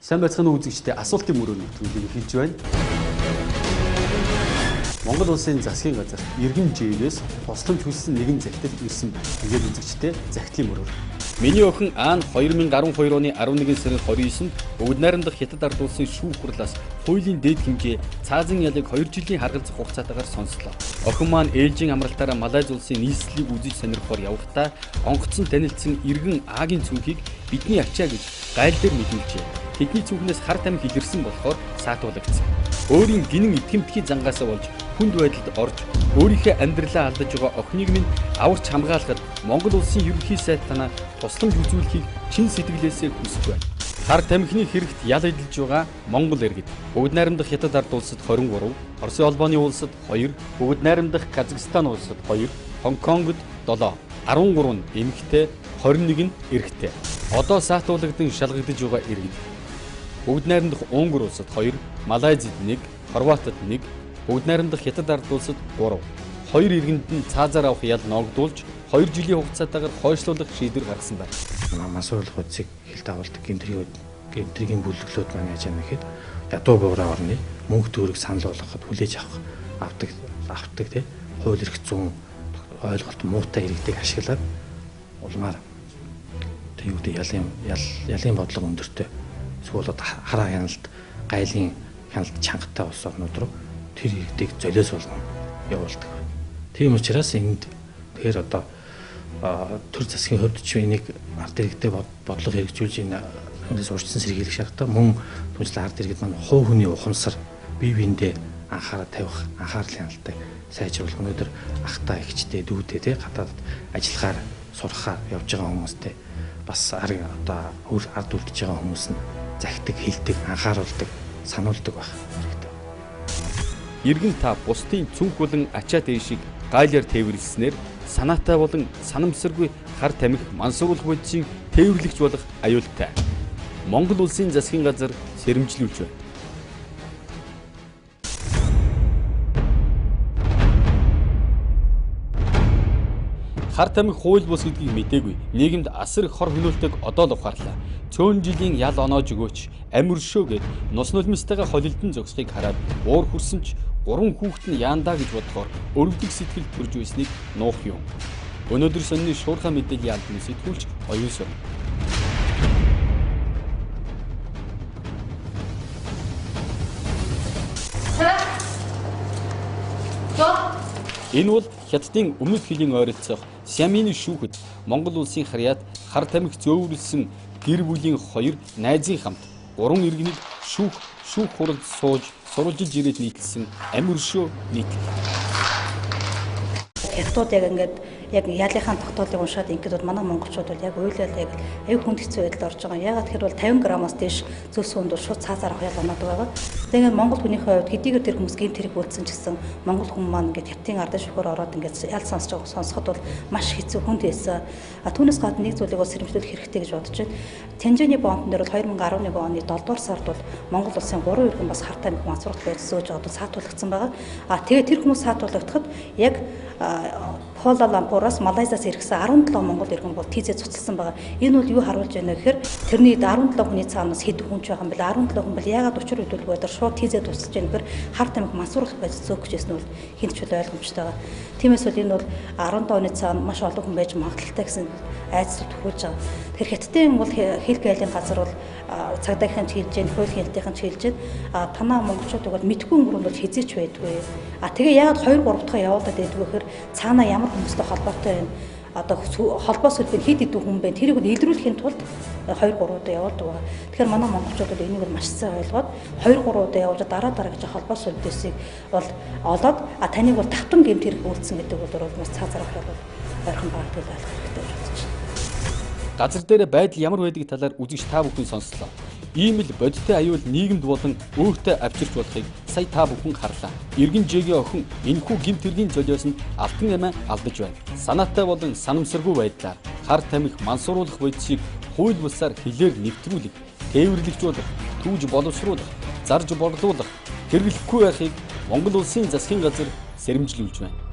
Сайн байцгаана уу үзэгчдээ асуултын мөрөө нэвтрүүлгийг хэлж байна. Монгол улсын засгийн газар иргэн жийгээс тусламж хүссэн нэгэн захидал ирсэн байна. Тэгээд үзэгчдээ захидлын мөрөөр. Миний охин Аан 2012 оны 11 сарын 29-нд Бөгд найрамдах Хятад ард улсын шүүх хурлаас хуулийн дээд хэмжээ цаазын ялыг 2 жилийн харгалзах хугацаатаагаар сонслоо. Охин маань ээлжийн амралтаараа Малайз улсын нийслэлийг үзэж сонирхохоор явахдаа онгоцон танилцсан иргэн Аагийн цүнхийг бидний ачаа гэж гайл дээр мэдүүлжээ. Тэдний цүнхнээс хар тамхи илэрсэн болохоор саатуулагдсан. Өөрийн гинэн итгэмтгий зангаасаа болж хүнд байдалд орж өөрийнхөө амьдралаа алдаж байгаа охиныг минь аварч хамгаалахад Монгол улсын ерөнхий сайд танаа тусламж үзүүлэхийг чин сэтгэлээсээ хүсэж байна. Хар тамхины хэрэгт ял эдэлж байгаа Монгол иргэд Бөгд найрамдах Хятад ард улсад 23, Оросын холбооны улсад 2, Бөгд найрамдах Казахстан улсад 2, Хонконгод 7, 13 эмэгтэй, 21 нь эрэгтэй. Одоо саатуулагдсан шалгагдж байгаа иргэд Бөгд найрамдах Унгар улсад 2, Малайзид 1, Хорватид 1, Бөгд найрамдах Хятад ард улсад 3. 2 иргэнд нь цаазаар авах ял ногдуулж 2 жилийн хугацаатаагаар хойшлуулах шийдвэр гаргасан байна. Мансууруулах үдсийг хил дагуулдаг гэмтрийн бүлэглүүд маань яаж яана гэхэд ядуу буураа орны мөнгө төгрөг санал болгоход хүлээж авдаг тий хууль эрх зүйн ойлголт муутай иргэдэг ашиглаад улмаар тий юу гэдэг ялын бодлого өндөртэй эсвэл хараа хяналт гайлын хяналт чангатай улс орнууд руу тэр иргэдэг золиос болгон явуулдаг. Тийм учраас энд тэгэхээр одоо төр засгийн хувьд ч энийг ард иргэдэд бодлого хэрэгжүүлж энэс урьдчилан сэргийлэх шаардлагатай мөн түншлэн ард иргэд маань хувь хүний ухамсар бие биендээ анхаарал тавих анхаарал хяналтыг сайжруулах өнөөдөр ахтай ихчтэй дүүдээ тий гадаад ажиллахаар сурахаар явж байгаа хүмүүстэй бас одоо ард үлдэж байгаа хүмүүс нь захидаг хэлдэг анхааруулдаг сануулдаг байх хэрэгтэй. Иргэн та бусдын цүнх болон ачаа дээшийг гайлаар тээвэрлснээр санаатай болон санамсаргүй хар тамхи мансууруулах бодисыг тээвэрлэгч болох аюултай. Монгол улсын засгийн газар сэрэмжлүүлж байна. Хар тамхи хууль бус гэдгийг мэдээгүй нийгэмд асар их хор хөнөөлтөг одоо л ухаарлаа. Цөөн жилийн ял оноож өгөөч амир шөө гэд нус нулимстайгаа холилдон зогсохыг хараад уур хүрсэн ч 3 хүүхэд нь яандаа гэж бодохоор өрөвдөг сэтгэл төрж байсныг нуух юм. Өнөөдөр сонины шуурхай мэдээллийн албаны сэтгүүлч оюун сон. Энэ бол Хятадын өмнөд хилийн ойролцоох Сямины шүүхэд Монгол улсын харьяат хар тамхи зөөвөрлсөн гэр бүлийн 2 найзын хамт 3 иргэнийг шүүх хуралд сууж сурвалжилж ирээд нийтлсэн амир шөө нийтлэл. Хятадууд яг ялынхаа тогтоолыг уншаад ингээд бол манай монголчууд бол яг уйлал яг аюу хүнд хэцүү байдалд орж байгаа. Ягаад гэхээр бол 50 граммаас дээш зөвс хүнд бол шууд цаазаар авах ял оноод байгаа. Тэгээд монгол хүнийхээ хувьд хэдийгээр тэр хүмүүс гэмт хэрэг үйлдсэн ч гэсэн монгол хүн маань ингээд хятадын ардын шүүхээр ороод ингээд ял сонсоход бол маш хэцүү хүнд байсан. Түүнээс гадна нэг зүйлийг бол сэрэмжлүүлэх хэрэгтэй гэж бодож байна. Танжаны бондон дээр бол 2011 оны 7 дугаар сард бол Монгол улсын 3 иргэн бас хар тамхи мансууруулах байдал зөөж одоо саатуулагдсан байгаа. Тэгээд тэр хүмүүс саатуулагдахад яг Куала-Лумпураас Малайзаас иргэсэн 17 монгол иргэн бол тийзээ цуцлсан байгаа. Энэ бол юу харуулж байна гэхээр тэрний 17 хүний цаанаас хэд хүн ч байгаа юм бэл 17 хүн бэл ягаад учир хөдөлгөөд шууд тийзээ тусалж байна гэхээр хар тамхи мансууруулах байж зөөх гэжсэн нь бол хинт ч ойлгомжтой байгаа. Тиймээс бол энэ бол 17 оны цаана маш олон хүн байж магадaltaй гэсэн айцлууд төхүүлж байгаа. Тэгэхээр Хятадын бол хил гайлын газар бол цагдаагийнхан чийлж जैन хууль хяналтынхан чийлж जैन танаа монголчуудыг бол мэдгүй өнгөрөнд бол хизээч байдгүй. Тэгээ ягаад 2 3 дахь явуулаад байдгүй гэхээр цаана ямар хүмүүстэй холбоотой байна. Одоо холбоос үлбэн хэд хэдэн хүн байна. Тэрийг илрүүлэхийн тулд 2 3 удаа явуулдаг байгаа. Тэгэхээр манай монголчууд бол энийг маш сайн ойлгоод 2 3 удаа явуулж дараа гэж холбоос үлдээсийг бол олоод таныг бол тавтан гэмт хэрэг үйлдсэн гэдэг бол маш цаазарах бол ойрхон байгаа гэж ойлгох хэрэгтэй гэж бодож байна. Газар дээр байдал ямар байдгийг талаар үзэгч та бүхэн сонслоо. Ийм л бодиттой аюул нийгэмд болон өөртөө авчирч болохыг сая та бүхэн харлаа. Иргэн жигийн охин энэхүү гэмт хэргийн золиос нь алтан амиа алдаж байна. Санаатай болон санамсаргүй байдлаар хар тамхи мансууруулах бодисыг хууль бусаар хилээр нэвтрүүлэх, тээвэрлэгжүүлэх, түүж боловсруулах, зарж борлуулах хэрэглэхгүй байхыг Монгол улсын засгийн газар сэрэмжлүүлж байна.